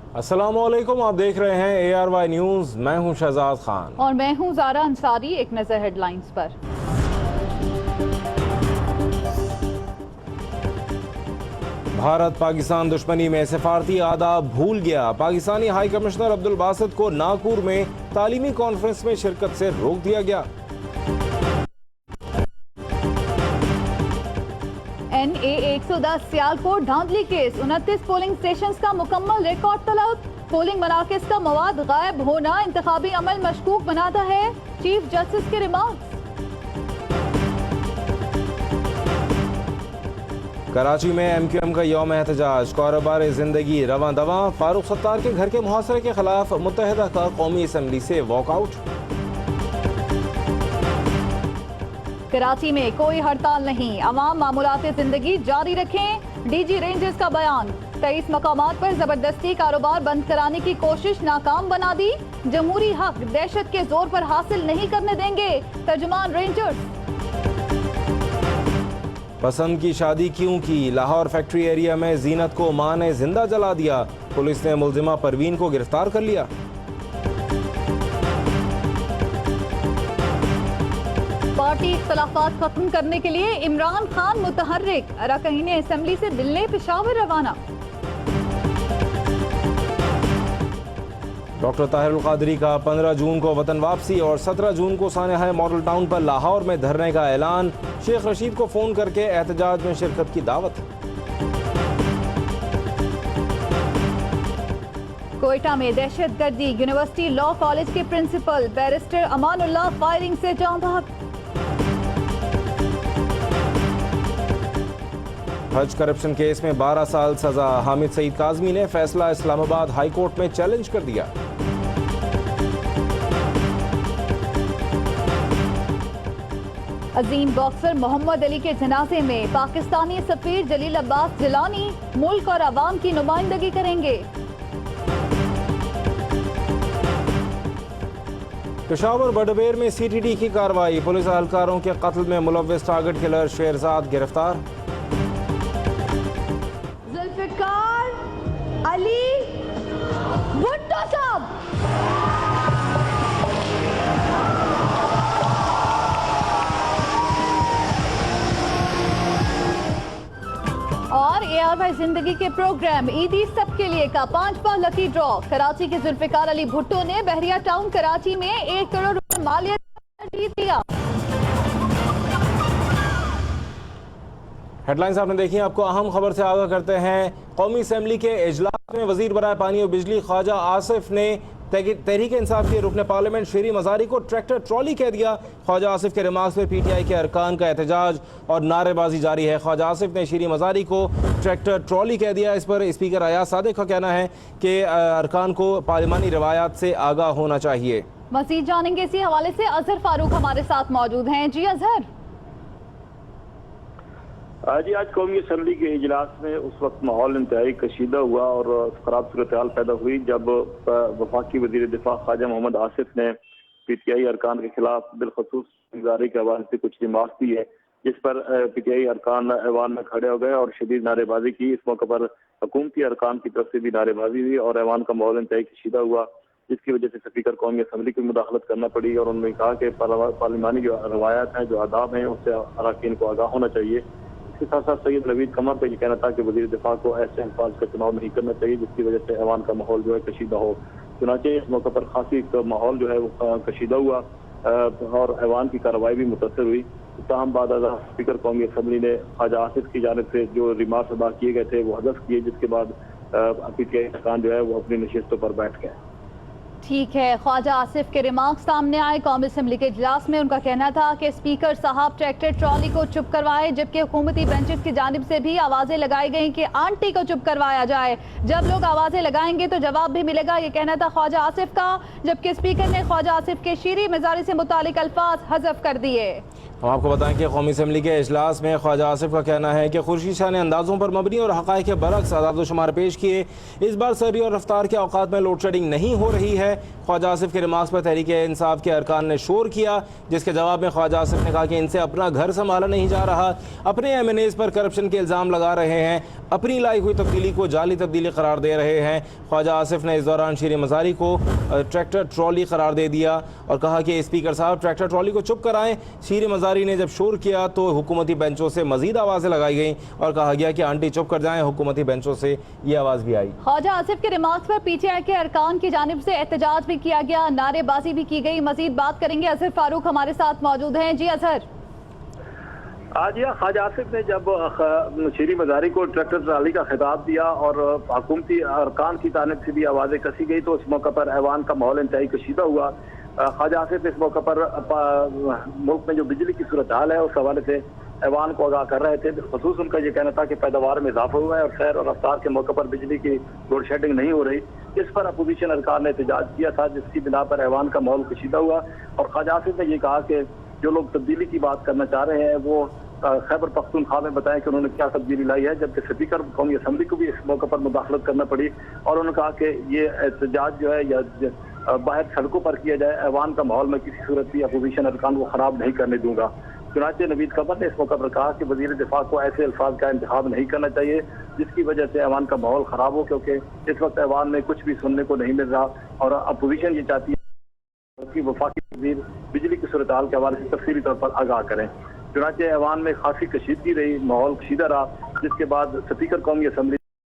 अस्सलामुअलैकुम, आप देख रहे हैं ARY न्यूज़। मैं हूं शहजाद खान और मैं हूं ज़ारा अंसारी। एक नजर हेडलाइंस पर। भारत पाकिस्तान दुश्मनी में सफारती आदाब भूल गया। पाकिस्तानी हाई कमिश्नर अब्दुल बासित को नागपुर में तालीमी कॉन्फ्रेंस में शिरकत से रोक दिया गया। NA 110 सियालकोट धांधली केस, 29 पोलिंग स्टेशन का मुकम्मल रिकॉर्ड तलब। पोलिंग मराकज का मवाद गायब होना इंतखाबी अमल मशकूक बनाता है, चीफ जस्टिस के रिमार्क्स। कराची में MQM का यौम एहतजाज, कारोबार जिंदगी रवां दवा। फारूक सत्तार के घर के मुहासरे के खिलाफ मुत्तहिदा का कौमी असम्बली से वॉकआउट। कराची में कोई हड़ताल नहीं, अवाम मामूलाते जिंदगी जारी रखें। DG रेंजर्स का बयान, 23 मकामात पर जबरदस्ती कारोबार बंद कराने की कोशिश नाकाम बना दी। जमहूरी हक दहशत के जोर पर हासिल नहीं करने देंगे, तर्जुमान रेंजर्स। पसंद की शादी क्यों की, लाहौर फैक्ट्री एरिया में जीनत को मां ने जिंदा जला दिया। पुलिस ने मुलजिमा परवीन को गिरफ्तार कर लिया। पार्टी इख्तलाफात खत्म करने के लिए इमरान खान मुतहर्रिक, अरकान असेंबली से मिलने पेशावर रवाना। डॉक्टर ताहिरुल कादरी का 15 जून को वतन वापसी और 17 जून को सानहा मॉडल टाउन पर लाहौर में धरने का ऐलान। शेख रशीद को फोन करके एहतजाज में शिरकत की दावत। कोयटा में दहशतगर्दी, यूनिवर्सिटी लॉ कॉलेज के प्रिंसिपल बैरिस्टर अमानुल्लाह फायरिंग से जान बहक। हज करप्शन केस में 12 साल सजा, हामिद सईद काजमी ने फैसला इस्लामाबाद हाई कोर्ट में चैलेंज कर दिया। अजीम बॉक्सर मोहम्मद अली के जनाजे में पाकिस्तानी सफीर जलील अब्बास जिलानी मुल्क और अवाम की नुमाइंदगी करेंगे। पेशावर बडबेर में CTD की कार्रवाई, पुलिस एहलकारों के कत्ल में मुलव्विस टारगेट किलर शेरजाद गिरफ्तार। जुल्फिकार अली भुट्टो साहब। और ARY जिंदगी के प्रोग्राम ईदी सबके लिए का 5वां लकी ड्रॉ। कराची के जुल्फिकार अली भुट्टो ने बहरिया टाउन कराची में 1 करोड़ रुपए मालियत जीत लिया। हेडलाइंस आपने देखी। आपको अहम खबर से आगाह करते हैं। कौमी असेंबली के इजलास में वजीर बराए पानी और बिजली ख्वाजा आसिफ ने तहरीक इंसाफ के रुकन पार्लियामेंट शेरी मजारी को ट्रैक्टर ट्रॉली कह दिया। ख्वाजा आसिफ के रिमार्क्स पर PTI के अरकान का एहतजाज और नारेबाजी जारी है। ख्वाजा आसिफ ने शेरी मजारी को ट्रैक्टर ट्रॉली कह दिया। इस पर स्पीकर अयाज सादिक का कहना है कि अरकान को पार्लिमानी रवायात से आगाह होना चाहिए। मजीद जानेंगे इसी हवाले से। अजहर फारूक हमारे साथ मौजूद हैं। जी अजहर। जी, आज कौमी असम्बली के इजलास में उस वक्त माहौल इंतहाई कशीदा हुआ और खराब सूरत हाल पैदा हुई जब वफाकी वजीर दिफा ख्वाजा मोहम्मद आसिफ ने PTI अरकान के खिलाफ बिलखसूस गुजारी के हवाले से कुछ रिमार्क दी है, जिस पर PTI अरकान ऐवान में खड़े हो गए और शदीद नारेबाजी की। इस मौके पर हुकूमती अरकान की तरफ से भी नारेबाजी हुई और ऐवान का माहौल इंतहाई कशीदा हुआ, जिसकी वजह से स्पीकर कौमी असम्बली की मुदाखलत करना पड़ी और उन्होंने कहा कि पार्लिमानी जो रवायात हैं, जो आदाब हैं, उससे अरकान को आगाह होना चाहिए। इसके साथ साथ सैयद नवीद कमर का ये कहना था कि वजीर दिफा को ऐसे अल्फाज का चुनाव नहीं करना चाहिए जिसकी वजह से ऐवान का माहौल जो है कशीदा हो। चुनाचे इस मौके पर खासी माहौल जो है वो कशीदा हुआ और ऐवान की कार्रवाई भी मुतासर हुई। ताहम बाद स्पीकर कौमी असम्बली ने ख्वाजा आसिफ की जानिब से जो रिमार्क्स अदा किए गए थे वो हज़फ किए, जिसके बाद PTI अरकान जो है वो अपनी नशिस्तों पर बैठ गए। ठीक है, ख्वाजा आसिफ के रिमार्क्स सामने आए कौमी असेंबली के इजलास में। उनका कहना था कि स्पीकर साहब ट्रैक्टर ट्रॉली को चुप करवाए, जबकि हुकूमती बेंचेस की जानिब से भी आवाजें लगाई गई कि आंटी को चुप करवाया जाए। जब लोग आवाजें लगाएंगे तो जवाब भी मिलेगा, ये कहना था ख्वाजा आसिफ का, जबकि स्पीकर ने ख्वाजा आसिफ के शीरी मजारी से मुतालिक अल्फाज हज़फ कर दिए। हम आपको बताएं कि कौमी असम्बली के इजलास में ख्वाजा आसिफ का कहना है कि खुर्शीद शाह ने अंदाज़ों पर मबनी और हक़ाइक़ के बरक्स आदाद-ओ-शुमार पेश किए। इस बार सहरी और रफ्तार के औकात में लोड शेडिंग नहीं हो रही है। ख्वाजा आसिफ के रिमार्क्स पर तहरीक इंसाफ के अरकान ने शोर किया, जिसके जवाब में ख्वाजा आसिफ ने कहा कि इनसे अपना घर संभाला नहीं जा रहा, अपने MNAs पर करप्शन के इल्ज़ाम लगा रहे हैं, अपनी लाई हुई तब्दीली को जाली तब्दीली करार दे रहे हैं। ख्वाजा आसिफ ने इस दौरान शीर मज़ारी को ट्रैक्टर ट्रॉली करार दे दिया और कहा कि स्पीकर साहब ट्रैक्टर ट्रॉली को चुप कराएं। शीर मज़ारी ने जब शोर किया तो हुकूमती बेंचों से मजीद आवाज़ें लगाई गईं और कहा गया कि आंटी चुप कर जाएं। हुकूमती बेंचों से ये आवाज़ भी आई। ख्वाजा आसिफ के रिमार्क्स पर PTI के अरकान की जानिब से एहतजाज भी किया गया, नारेबाजी भी की गई। मजीद बात करेंगे, अजहर फारूक हमारे साथ मौजूद हैं। जी अजहर। आज यह ख्वाजा आसिफ ने जब शीरी मज़ारी को ट्रैक्टर ट्राली का खिताब दिया और हुकूमती अरकान की जानिब से भी आवाज़ें कसी गई तो इस मौके पर ऐवान का माहौल इंतहाई कशीदा हुआ। ख्वाजा आसिफ इस मौके पर मुल्क में जो बिजली की सूरत हाल है उस हवाले से ऐवान को आगाह कर रहे थे। खसूस उनका ये कहना था कि पैदावार में इजाफा हुआ है और सैर और रफ्तार के मौके पर बिजली की लोड शेडिंग नहीं हो रही। इस पर अपोजिशन अरकान ने एहतजाज किया था, जिसकी बिना पर ऐवान का माहौल कशीदा हुआ और ख्वाजा आसिफ ने यह कहा कि जो लोग तब्दीली की बात करना चाह रहे हैं वो खैबर पख्तूनख्वा में बताया कि उन्होंने क्या तब्दीली लाई है, जबकि स्पीकर कौमी असम्बली को भी इस मौके पर मुदाखलत करना पड़ी और उन्होंने कहा कि ये एहतजाज जो है या बाहर सड़कों पर किया जाए, ऐवान का माहौल में किसी सूरत भी अपोजिशन अरकान को खराब नहीं करने दूंगा। चुनाचे नवीद कमर ने इस मौके पर कहा कि वजीर दिफा को ऐसे अल्फाज का इंतखाब नहीं करना चाहिए जिसकी वजह से ऐवान का माहौल खराब हो, क्योंकि इस वक्त ऐवान में कुछ भी सुनने को नहीं मिल रहा और अपोजिशन ये चाहती है कि वफाकी वजीर बिजली की सूरत हाल के हवाले से तफसीली तौर पर आगाह करें। चुनाचे ऐवान में खासी कशीदगी रही, माहौल कशीदा रहा, जिसके बाद स्पीकर कौमी असम्बली